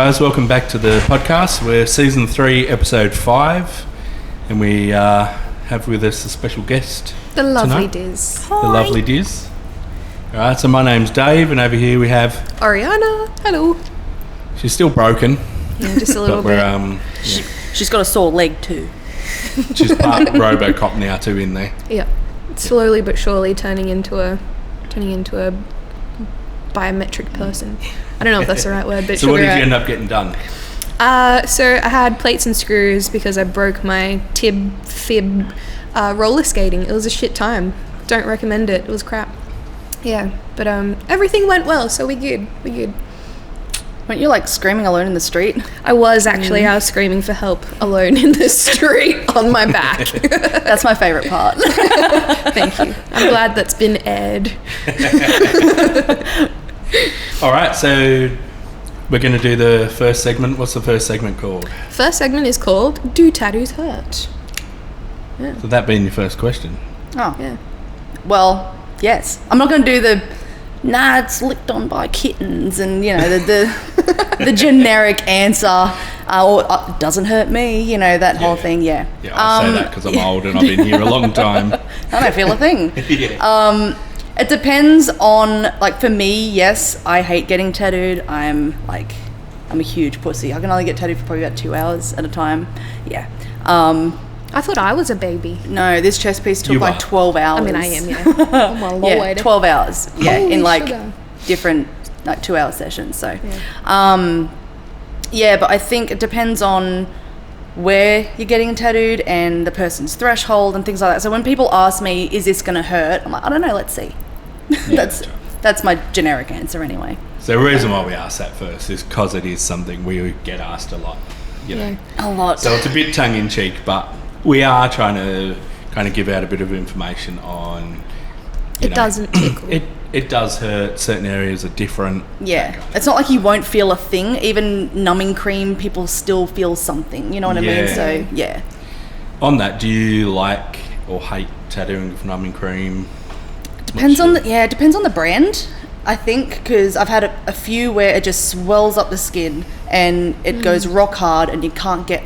guys, welcome back to the podcast. We're season 3, episode 5, and we have with us a special guest. The lovely tonight. Diz. Hi. The lovely Diz. All right, so my name's Dave, and over here we have Ariana. Hello. She's still broken. Yeah, just a little bit. She's got a sore leg too. She's part Robocop now too in there. Yeah, slowly but surely turning into a biometric person. I don't know if that's the right word, but so what did you end up getting done? So I had plates and screws because I broke my fib roller skating. It was a shit time. Don't recommend it. It was crap. Yeah, but everything went well, so we good. Weren't you like screaming alone in the street? I was actually. I was screaming for help alone in the street on my back. That's my favourite part. Thank you. I'm glad that's been aired. All right, so we're going to do the first segment. What's the first segment called? First segment is called Do Tattoos Hurt? So that being your first question. Oh. Yeah. Well, yes. I'm not going to do the, it's licked on by kittens and, the generic answer, or it doesn't hurt me, that whole thing, yeah. Yeah, I'll say that because I'm old and I've been here a long time. I don't feel a thing. Yeah. It depends on, for me, yes, I hate getting tattooed. I'm a huge pussy. I can only get tattooed for probably about 2 hours at a time. Yeah. I thought I was a baby. No, this chest piece took 12 hours. I mean, I am, yeah. Oh my lord. Yeah, 12 hours. Yeah, Holy in sugar. different 2-hour sessions. So, but I think it depends on where you're getting tattooed and the person's threshold and things like that. So when people ask me, is this going to hurt? I'm like, I don't know, let's see. Yeah, that's my generic answer anyway. So the reason why we asked that first is because it is something we get asked a lot. A lot. So it's a bit tongue-in-cheek, but we are trying to kind of give out a bit of information on... It doesn't tickle. It does hurt. Certain areas are different. Yeah. It's not like you won't feel a thing. Even numbing cream, people still feel something. You know what I mean? So, yeah. On that, do you like or hate tattooing with numbing cream? Depends on the brand, I think, because I've had a few where it just swells up the skin and it goes rock hard and you can't get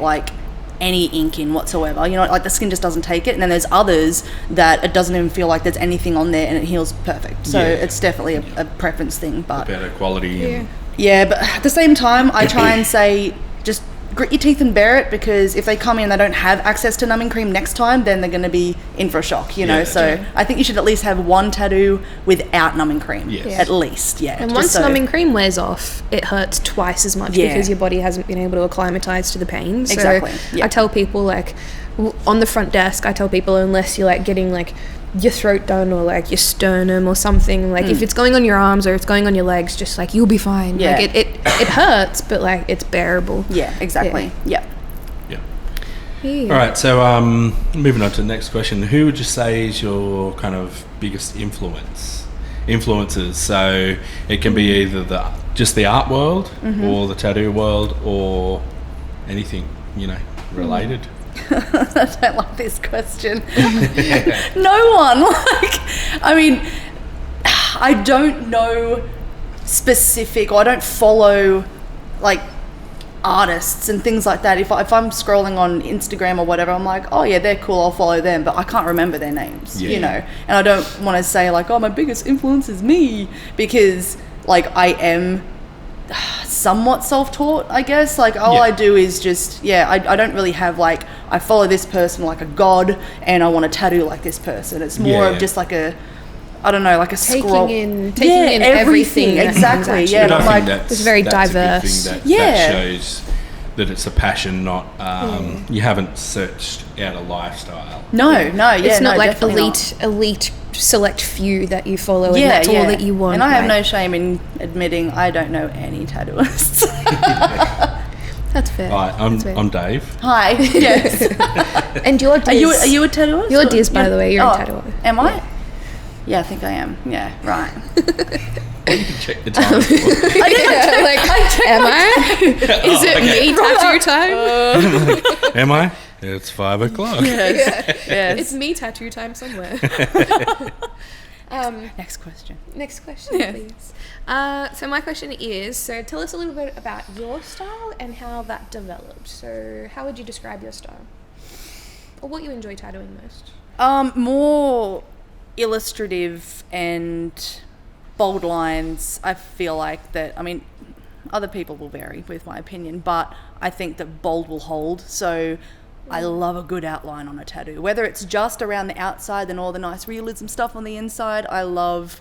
any ink in whatsoever. The skin just doesn't take it. And then there's others that it doesn't even feel like there's anything on there and it heals perfect. So it's definitely a preference thing. But better quality. Yeah, but at the same time, I try and say just grit your teeth and bear it, because if they come in and they don't have access to numbing cream next time, then they're going to be in for a shock, So I think you should at least have one tattoo without numbing cream, at least, And once numbing cream wears off, it hurts twice as much because your body hasn't been able to acclimatise to the pain. So exactly. I tell people, on the front desk, I tell people unless you're getting your throat done or your sternum or something, if it's going on your arms or it's going on your legs, just you'll be fine. It hurts, but it's bearable. Yeah, exactly. Yeah. All right, so moving on to the next question. Who would you say is your kind of biggest influences? So it can be either just the art world or the tattoo world or anything related. I don't like this question. No one. I don't know specific, or I don't follow artists and things like that. If I'm scrolling on Instagram or whatever, I'm like, oh yeah, they're cool, I'll follow them, but I can't remember their names, And I don't want to say my biggest influence is me, because I am somewhat self-taught, I guess. I do is just I don't really have I follow this person like a god and I want to tattoo like this person. It's more of just a scroll. Taking in everything. Exactly. But I think it's very diverse. That shows that it's a passion, not you haven't searched out a lifestyle. It's not definitely elite select few that you follow and that's all that you want. And I have no shame in admitting I don't know any tattooists. That's fair. Hi, I'm Dave. Hi. Yes. And you're Diz. Are you a tattooist? You're Diz, by the way. You're a tattooer. Am I? Yeah, I think I am. Yeah, right. Well, you can check the time. Am I? Is it me tattoo time? Am I? It's 5 o'clock. Yes. It's me tattoo time somewhere. Next question. Next question, please. So my question is, so tell us a little bit about your style and how that developed. So how would you describe your style? Or what you enjoy tattooing most? More illustrative and bold lines. I feel like that, I mean, other people will vary with my opinion, but I think that bold will hold. So I love a good outline on a tattoo, whether it's just around the outside and all the nice realism stuff on the inside. I love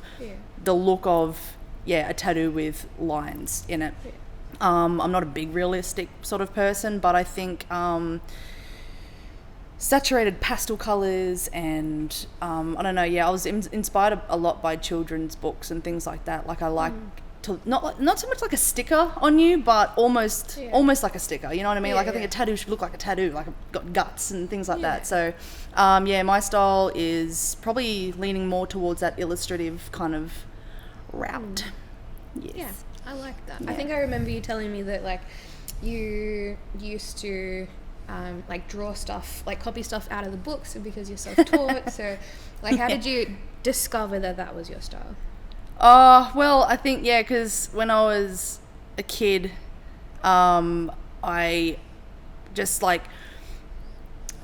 the look of a tattoo with lines in it. I'm not a big realistic sort of person, but I think saturated pastel colors and I don't know, I was inspired a lot by children's books and things like that. Like I like to not so much like a sticker on you, but almost like a sticker, you know what I mean? Like I think a tattoo should look like a tattoo, like got guts and things like that. So my style is probably leaning more towards that illustrative kind of route. Yes. I like that. I think I remember you telling me that like you used to like draw stuff, like copy stuff out of the books because you're self-taught. So like how did you discover that was your style? Well, I think, because when I was a kid, I just like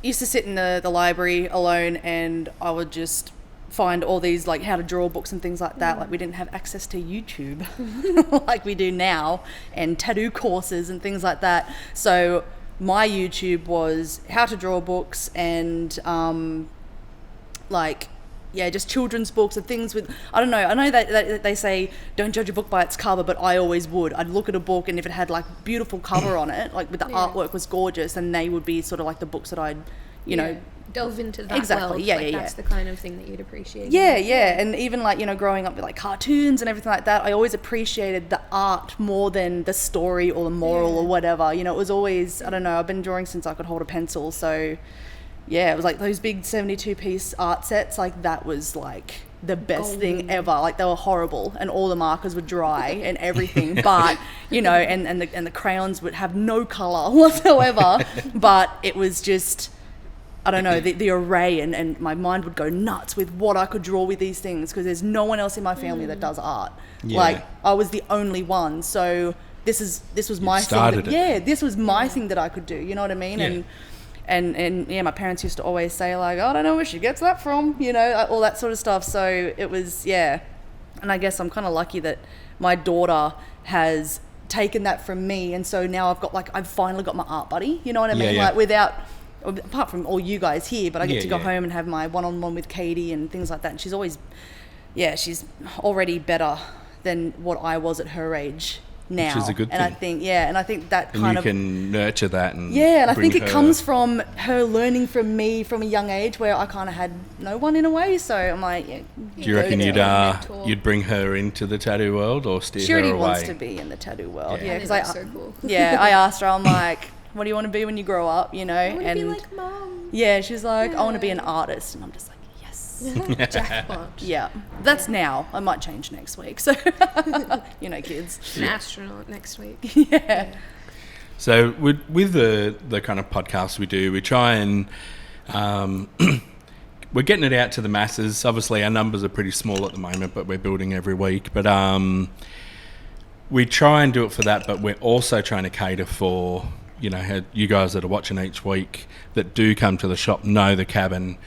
used to sit in the library alone, and I would just find all these like how to draw books and things like that. Like we didn't have access to YouTube like we do now, and tattoo courses and things like that. So my YouTube was how to draw books and just children's books and things with, I don't know, I know that they say don't judge a book by its cover, but I always would. I'd look at a book, and if it had like beautiful cover on it, like with the artwork was gorgeous, then they would be sort of like the books that I'd, you know, delve into that exactly. world. That's the kind of thing that you'd appreciate. And even like, growing up with like cartoons and everything like that, I always appreciated the art more than the story or the moral or whatever. It was always, I don't know, I've been drawing since I could hold a pencil, so it was like those big 72-piece art sets, like that was like the best thing ever. Like they were horrible and all the markers were dry and everything, but and the crayons would have no color whatsoever, but it was just, I don't know, the array and my mind would go nuts with what I could draw with these things, because there's no one else in my family that does art. Like I was the only one, so this was my thing. This was my thing that I could do, you know what I mean? And my parents used to always say like, I don't know where she gets that from, all that sort of stuff. So it was, and I guess I'm kind of lucky that my daughter has taken that from me, and so now I've finally got my art buddy, you know what I mean? Like apart from all you guys here, but I get to go home and have my one-on-one with Katie and things like that, and she's always, she's already better than what I was at her age now, which is a good thing. And I think that and kind you can nurture that and and I think it comes from her learning from me from a young age, where I kind of had no one in a way. So I'm like, do you reckon you'd bring her into the tattoo world or steer she her already away? wants to be in the tattoo world, because that's so cool. I asked her, I'm like, what do you want to be when you grow up? I want to be like Mum. She's like, I want to be an artist, and I'm just like, jackpot. That's now. I might change next week. So, kids. An astronaut next week. So with the kind of podcast we do, we try and we're getting it out to the masses. Obviously, our numbers are pretty small at the moment, but we're building every week. But we try and do it for that, but we're also trying to cater for, you guys that are watching each week that do come to the shop know the cabin.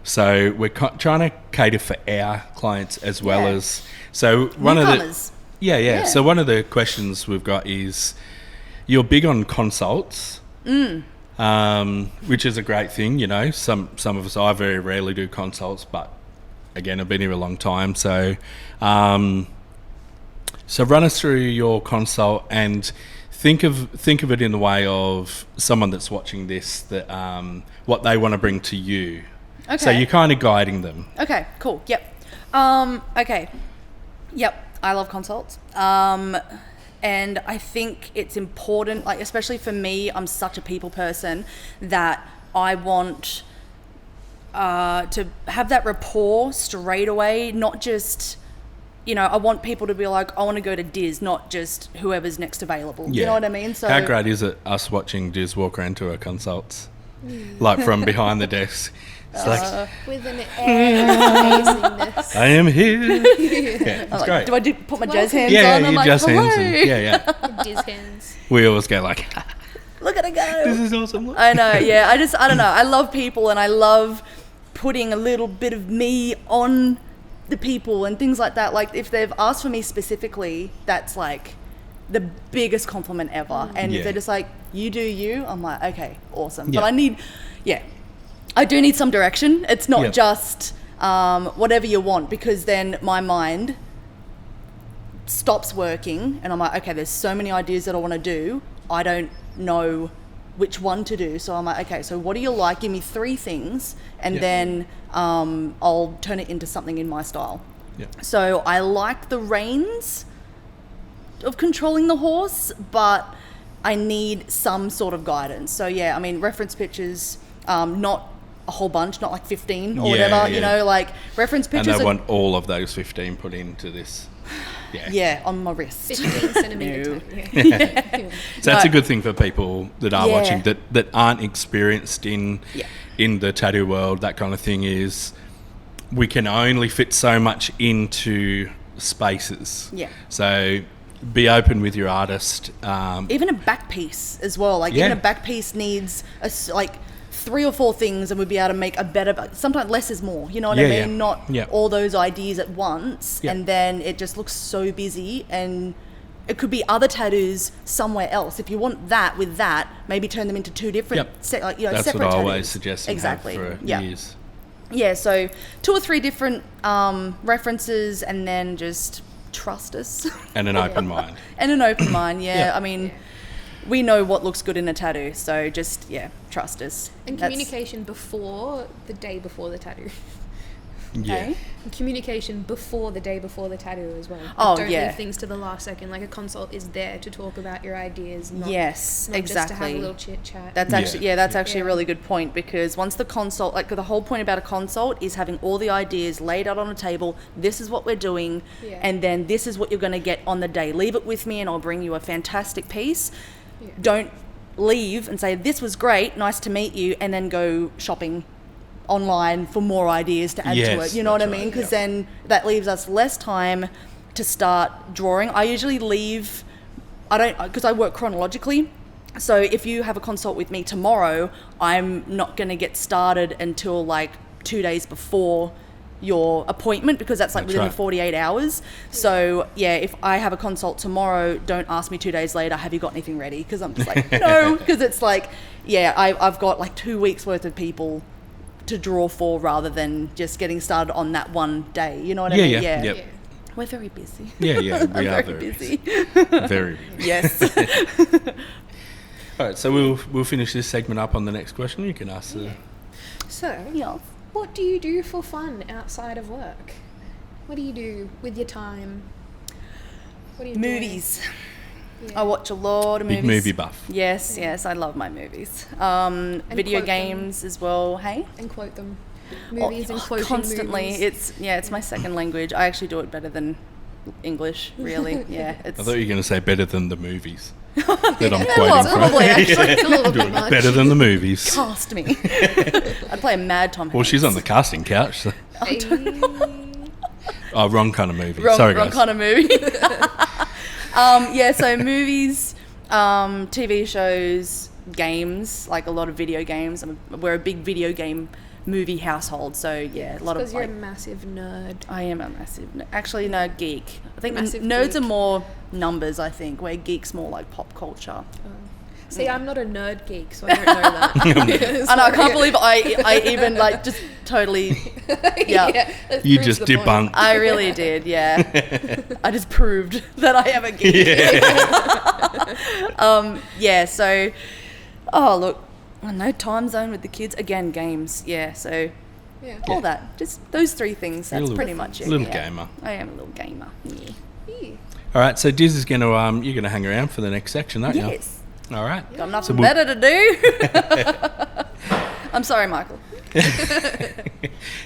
So we're trying to cater for our clients as well as... So one of the... So one of the questions we've got is, you're big on consults, which is a great thing, Some of us, I very rarely do consults, but again, I've been here a long time. So so run us through your consult and think of it in the way of someone that's watching this, that what they want to bring to you. Okay. So you're kind of guiding them. Okay, cool. Yep. Okay. Yep. I love consults. And I think it's important, like, especially for me, I'm such a people person that I want to have that rapport straight away, not just, I want people to be like, I want to go to Diz, not just whoever's next available. You know what I mean? So how great is it, us watching Diz walk around to her consults? like from behind the desk. It's like, with an air of amazingness. I am here. Yeah, it's great. Do I put my jazz hands Yeah, on? I'm you like, jazz hello. hands. And, yeah. Diz hands. We always go like, Look at it go. this is awesome. Look. I know, yeah. I don't know. I love people, and I love putting a little bit of me on the people and things like that. Like, if they've asked for me specifically, that's like the biggest compliment ever. And if they're just like, you do you, I'm like, okay, awesome. Yeah. But I do need some direction. It's not just whatever you want, because then my mind stops working and I'm like, okay, there's so many ideas that I want to do. I don't know which one to do. So I'm like, okay, so what do you like? Give me 3 things and then I'll turn it into something in my style. Yeah. So I like the reins of controlling the horse, but I need some sort of guidance. So yeah, I mean, reference pictures, not a whole bunch, not like 15 or whatever, you know, like reference pictures. And I want all of those 15 put into this. Yeah, on my wrist. 15 centimetre. So that's a good thing for people that are watching that aren't experienced in the tattoo world. That kind of thing is, we can only fit so much into spaces. Yeah. So be open with your artist. Even a back piece as well. Like even a back piece needs like 3 or 4 things, and we'd be able to make a better. Sometimes less is more. You know what I mean? Not all those ideas at once, and then it just looks so busy. And it could be other tattoos somewhere else. If you want that with that, maybe turn them into 2 different, That's separate what I tattoos. always suggest. Exactly. For years. Yeah. So 2 or 3 different references, and then just trust us. And an open mind. And an open mind. Yeah. I mean. We know what looks good in a tattoo, so just, trust us. And communication before the day before the tattoo. Yeah. And communication before the day before the tattoo as well. Like, don't leave things to the last second. Like, a consult is there to talk about your ideas, not just to have a little chit chat. That's actually that's actually a really good point, because once the consult, like the whole point about a consult is having all the ideas laid out on a table. This is what we're doing, and then this is what you're going to get on the day. Leave it with me and I'll bring you a fantastic piece. Don't leave and say, this was great, nice to meet you, and then go shopping online for more ideas to add to it. You know what I mean? Because then that leaves us less time to start drawing. I usually leave, because I work chronologically. So if you have a consult with me tomorrow, I'm not going to get started until like 2 days before your appointment, because that's like within the 48 hours. So if I have a consult tomorrow, don't ask me 2 days later, have you got anything ready? Because I'm just like, no, because it's like, I've got like 2 weeks worth of people to draw for, rather than just getting started on that one day. You know what I mean? Yep. We're very busy. We are very busy. Very busy. Yes. All right, so we'll finish this segment up on the next question. You can ask the... So, what do you do for fun outside of work? What do you do with your time? What do you Movies. I watch a lot of movies. Big movie buff. Yes, I love my movies. Video games as well. Hey? And quote them. Movies and quoting constantly. movies. It's my second language. I actually do it better than English, really. I thought you were going to say better than the movies. That I'm quoting from. Probably, actually. It's a little bit much. Better than the movies. Cast me. I'd play a mad Tom Hanks. Well, she's on the casting couch. So. Wrong kind of movie. Wrong guys. kind of movie. So movies, TV shows, games, like a lot of video games. We're a big video game movie household, so a lot of. Because you're a massive nerd. I am a massive actually no geek. I think massive nerds geek. are more numbers, I think, where geeks more like pop culture. See, I'm not a nerd geek, so I don't know that. And I can't believe I even like just totally You just debunked. I really did, I just proved that I am a geek. So look, I know, time zone with the kids, again, games, all that, just those 3 things. That's pretty much it. Little gamer. I am a little gamer. All right, so Diz is going to you're going to hang around for the next section, aren't you? Yes. All right. Got nothing better to do. I'm sorry, Michael.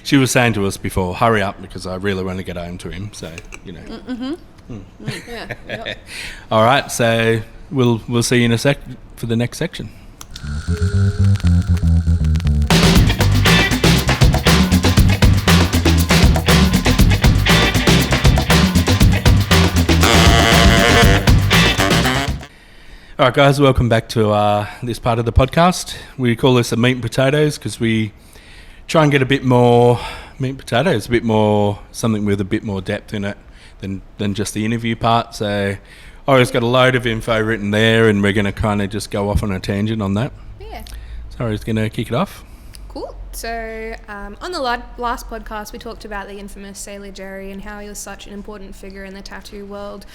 She was saying to us before, hurry up, because I really want to get home to him. So, Yeah. All right, so we'll see you in a sec for the next section. All right, guys, welcome back to this part of the podcast. We call this a meat and potatoes because we try and get a bit more meat and potatoes, a bit more, something with a bit more depth in it than just the interview part. So I always got a load of info written there, and we're going to kind of just go off on a tangent on that. Yeah. So I was going to kick it off. Cool. So on the last podcast, we talked about the infamous Sailor Jerry and how he was such an important figure in the tattoo world.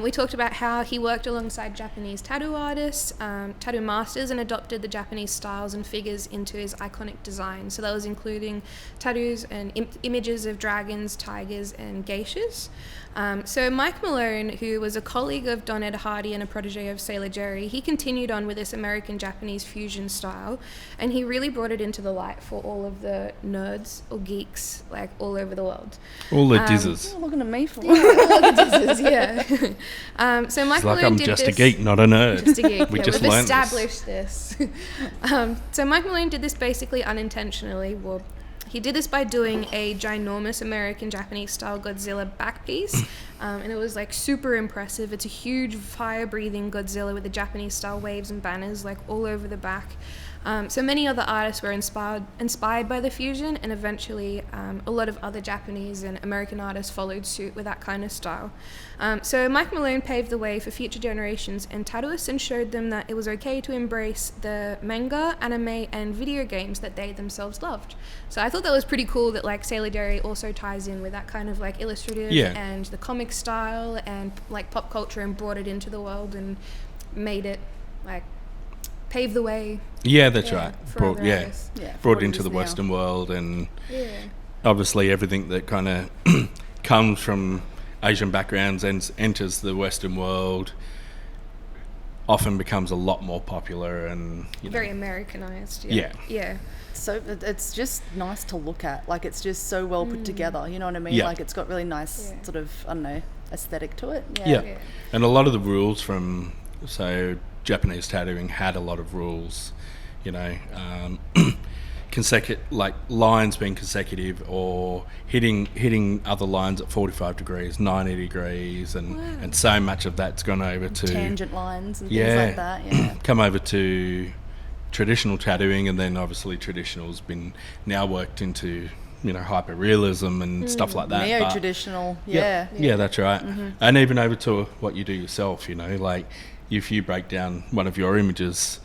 We talked about how he worked alongside Japanese tattoo artists, tattoo masters, and adopted the Japanese styles and figures into his iconic design. So that was including tattoos and images of dragons, tigers, and geishas. So Mike Malone, who was a colleague of Don Ed Hardy and a protege of Sailor Jerry, he continued on with this American-Japanese fusion style, and he really brought it into the light for all of the nerds or geeks, like, all over the world. All the dizzers. You're looking at me for all the dizzers, yeah. So Mike it's like Malone I'm did just this, a geek, not a nerd. Just a geek. We Yeah, just we've learned established this. So Mike Malone did this basically unintentionally. Well, he did this by doing a ginormous American-Japanese style Godzilla back piece, and it was like super impressive. It's a huge fire-breathing Godzilla with the Japanese style waves and banners like all over the back. So many other artists were inspired by the fusion, and eventually a lot of other Japanese and American artists followed suit with that kind of style. So Mike Malone paved the way for future generations and tattooists and showed them that it was okay to embrace the manga, anime, and video games that they themselves loved. So I thought that was pretty cool that like Sailor Jerry also ties in with that kind of like illustrative and the comic style and like pop culture, and brought it into the world and made it like pave the way. Yeah, that's right. Brought brought into the Western world, and Yeah. obviously everything that kind of comes from Asian backgrounds and enters the Western world often becomes a lot more popular and Very Americanized. Yeah. So it's just nice to look at. Like, it's just so well put together. You know what I mean? Yeah. Like, it's got really nice sort of, I don't know, aesthetic to it. Yeah. And a lot of the rules from, so Japanese tattooing had a lot of rules, like lines being consecutive or hitting other lines at 45 degrees, 90 degrees, and so much of that's gone over to tangent lines and things like that. Come over to traditional tattooing, and then obviously traditional's been now worked into hyper realism and stuff like that. Neo-traditional, yeah, that's right. And even over to what you do yourself, like if you break down one of your images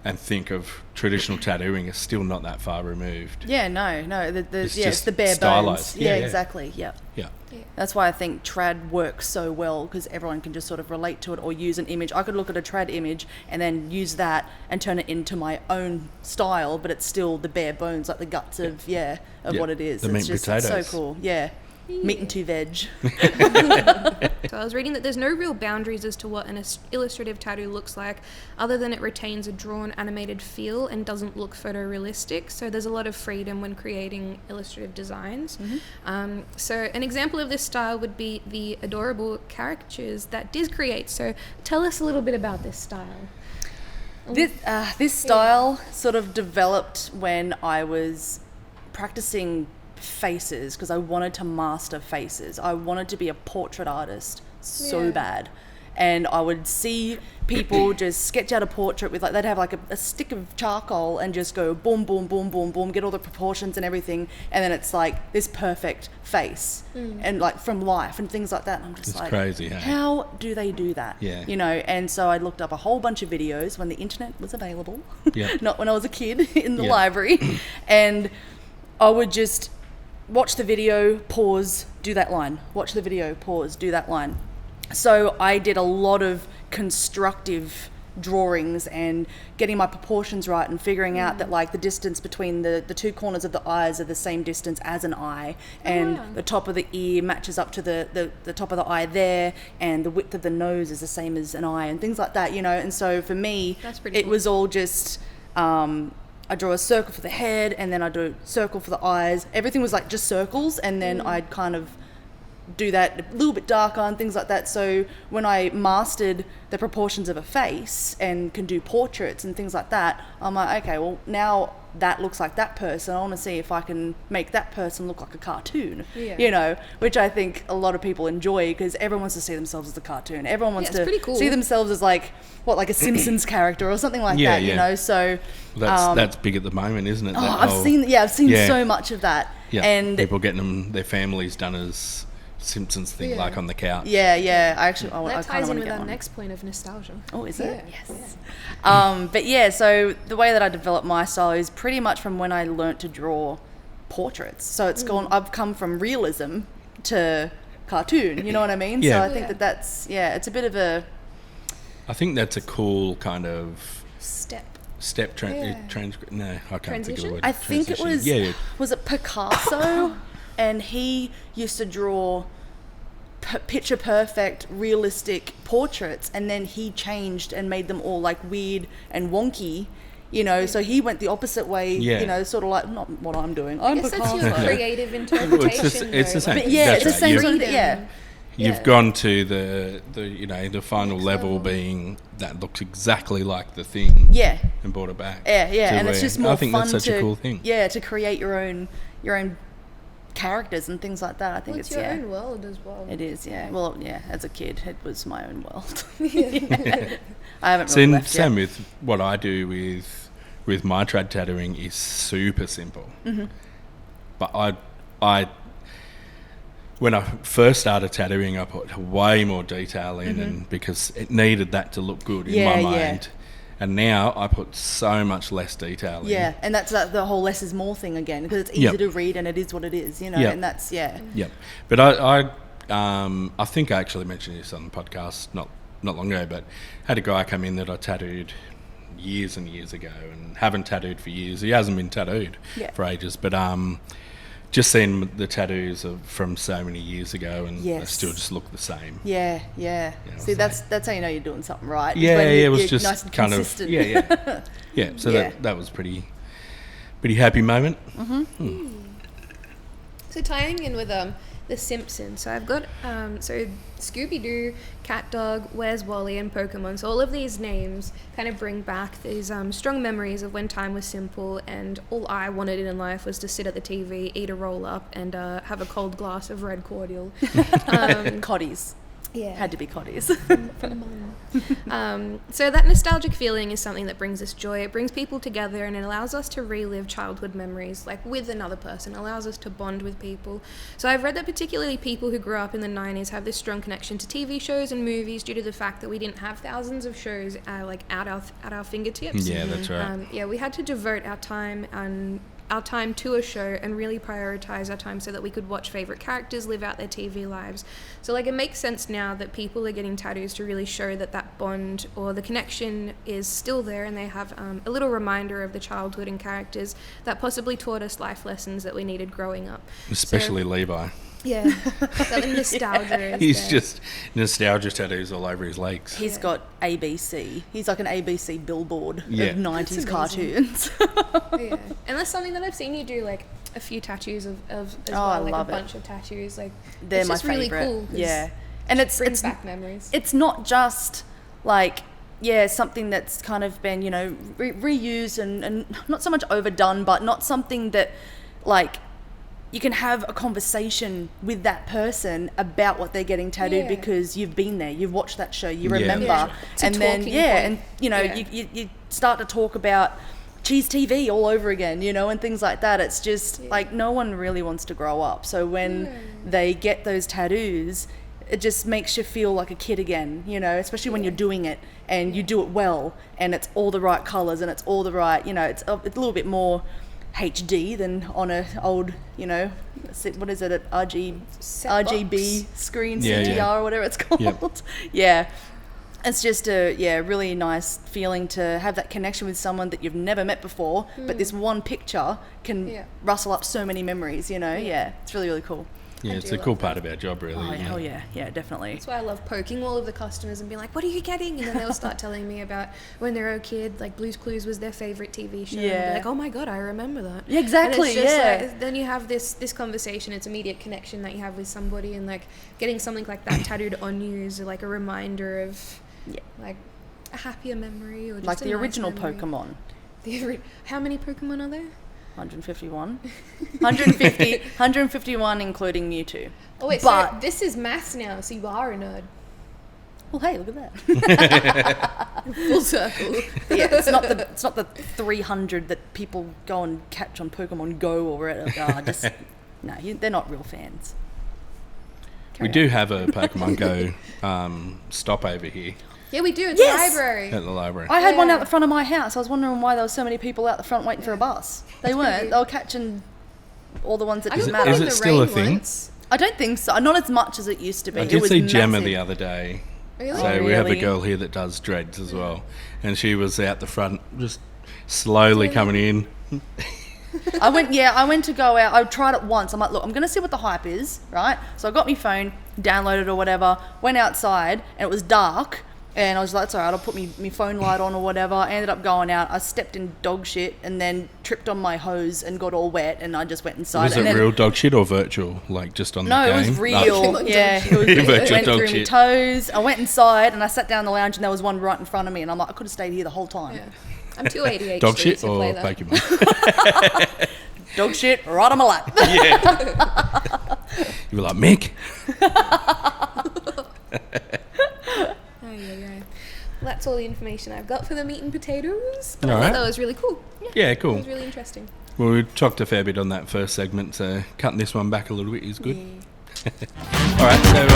and think of traditional tattooing, it's still not that far removed. Yeah, no. It's the bare stylized. bones. Yeah, exactly. Yeah. Yeah. That's why I think trad works so well, because everyone can just sort of relate to it or use an image. I could look at a trad image and then use that and turn it into my own style, but it's still the bare bones, like the guts of what it is. The meat and potatoes. It's so cool. Yeah. Meat and two veg. So I was reading that there's no real boundaries as to what an illustrative tattoo looks like, other than it retains a drawn animated feel and doesn't look photorealistic. So there's a lot of freedom when creating illustrative designs. So an example of this style would be the adorable caricatures that Diz creates. So tell us a little bit about this style. This style sort of developed when I was practicing faces, because I wanted to master faces. I wanted to be a portrait artist so bad, and I would see people just sketch out a portrait with, like, they'd have like a stick of charcoal and just go boom, boom, boom, boom, boom, get all the proportions and everything, and then it's like this perfect face and like from life and things like that. And I'm just like, crazy, how do they do that? And so I looked up a whole bunch of videos when the internet was available, not when I was a kid in the library, and I would just watch the video, pause, do that line. Watch the video, pause, do that line. So I did a lot of constructive drawings and getting my proportions right and figuring out that, like, the distance between the two corners of the eyes are the same distance as an eye, and the top of the ear matches up to the top of the eye there, and the width of the nose is the same as an eye, and things like that, And so for me, it was all just... I draw a circle for the head, and then I do a circle for the eyes. Everything was like just circles, and then I'd kind of do that a little bit darker and things like that. So when I mastered the proportions of a face and can do portraits and things like that, I'm like, okay, well, now that looks like that person. I want to see if I can make that person look like a cartoon, you know, which I think a lot of people enjoy, because everyone wants to see themselves as a cartoon. Everyone wants to see themselves as like a Simpsons character or something like that, you know. So that's big at the moment, isn't it? I've seen so much of that. Yeah, and people getting their families done as Simpsons thing, like on the couch. I actually that ties in with our next point of nostalgia. Oh, is it? Yes. But yeah, so the way that I developed my style is pretty much from when I learnt to draw portraits. So it's I've come from realism to cartoon, you know what I mean? So I think that's it's a bit of a, I think that's a cool kind of step no, I can't think of the word. I think it was was it Picasso? And he used to draw picture perfect, realistic portraits, and then he changed and made them all like weird and wonky, you know. So he went the opposite way, you know, sort of like not what I'm doing. I guess that's your creative interpretation. It's the same. But it's the same sort of thing. You've gone to the you know, the final level being that looks exactly like the thing. Yeah. And brought it back. Yeah. And it's just more fun. I think that's such a cool thing. Yeah, to create your own characters and things like that. I think it's your own world as well. It is, yeah. Well, yeah, as a kid, it was my own world. I haven't really left same yet. with what I do with my trad tattooing is super simple. Mm-hmm. But I when I first started tattooing, I put way more detail in, and because it needed that to look good in my mind. And now I put so much less detail in. Yeah, and that's the whole less is more thing again, because it's easy to read and it is what it is, you know, and that's, Yep. But I think I actually mentioned this on the podcast not long ago, but I had a guy come in that I tattooed years and years ago and haven't tattooed for years. He hasn't been tattooed for ages, but just seeing the tattoos from so many years ago, and they still just look the same. Yeah. See, that's how you know you're doing something right. It was just nice and kind consistent. of So that was pretty happy moment. So tying in with The Simpsons. So I've got Scooby-Doo, Cat Dog, Where's Wally, and Pokemon. So all of these names kind of bring back these strong memories of when time was simple and all I wanted in life was to sit at the TV, eat a roll-up, and have a cold glass of red cordial. Coddies. Yeah. Had to be Coddies. From Mum. So that nostalgic feeling is something that brings us joy. It brings people together and it allows us to relive childhood memories, like with another person. It allows us to bond with people. So I've read that particularly people who grew up in the 90s have this strong connection to TV shows and movies due to the fact that we didn't have thousands of shows at our fingertips. Yeah, that's right. We had to devote our time to a show and really prioritize our time so that we could watch favorite characters live out their TV lives. So it makes sense now that people are getting tattoos to really show that bond or the connection is still there, and they have a little reminder of the childhood and characters that possibly taught us life lessons that we needed growing up. Especially Levi. Yeah, that nostalgia. He's just nostalgia tattoos all over his legs. He's got ABC. He's like an ABC billboard of 90s cartoons. And that's something that I've seen you do, like a few tattoos of as well, like a bunch of tattoos. Like they're it's my just favorite. Really cool. And it brings back memories. It's not just like something that's kind of been reused and not so much overdone, but not something that like. You can have a conversation with that person about what they're getting tattooed because you've been there, you've watched that show, you remember, and then you start to talk about Cheese TV all over again, and things like that. It's just like no one really wants to grow up. So when they get those tattoos, it just makes you feel like a kid again, especially when you're doing it and you do it well and it's all the right colours and it's all the right, it's a little bit more HD than on a old, what is it, an RGB screen, CTR or whatever it's called. It's just a really nice feeling to have that connection with someone that you've never met before, but this one picture can rustle up so many memories, it's really, really cool. Yeah, it's a cool part of our job, really. Oh, hell yeah. Yeah, definitely. That's why I love poking all of the customers and being like, what are you getting? And then they'll start telling me about when they were a kid, like Blue's Clues was their favourite TV show. Yeah. And I'll be like, oh my God, I remember that. Yeah, exactly, and it's just yeah. like, then you have this conversation, it's immediate connection that you have with somebody, and like getting something like that tattooed on you is like a reminder of like a happier memory, or just like a the nice original memory. Pokemon. How many Pokemon are there? 151. 151 including Mewtwo. Oh wait, but, so this is maths now, so you are a nerd. Well, hey, look at that. Full circle. Yeah, it's not the 300 that people go and catch on Pokemon Go or whatever. No, they're not real fans. We do have a Pokemon Go stop over here. Yeah, we do. It's the library. At the library. I had one out the front of my house. I was wondering why there were so many people out the front waiting for a bus. They weren't. They were catching all the ones that didn't matter. Is it still a thing? Once. I don't think so. Not as much as it used to be. I did see Gemma massive. the other day. Really? So we have a girl here that does dreads as well. And she was out the front just slowly coming in. I went to go out. I tried it once. I'm like, look, I'm going to see what the hype is, right? So I got my phone, downloaded or whatever, went outside, and it was dark. And I was like, it's all right, I'll put my phone light on or whatever. I ended up going out. I stepped in dog shit and then tripped on my hose and got all wet, and I just went inside. Was it real dog shit or virtual? Like just on the game? No, it was real. Yeah, it was Virtual went dog through my shit. toes. I went inside and I sat down in the lounge, and there was one right in front of me, and I'm like, I could have stayed here the whole time. Yeah. I'm too ADHD Dog shit to or play that. Pokemon? Dog shit right on my lap. Yeah. You were like, Mick. That's all the information I've got for the meat and potatoes. But All I thought right. that was really cool. Yeah, cool. It was really interesting. Well, we talked a fair bit on that first segment, so cutting this one back a little bit is good. Yeah. All right, so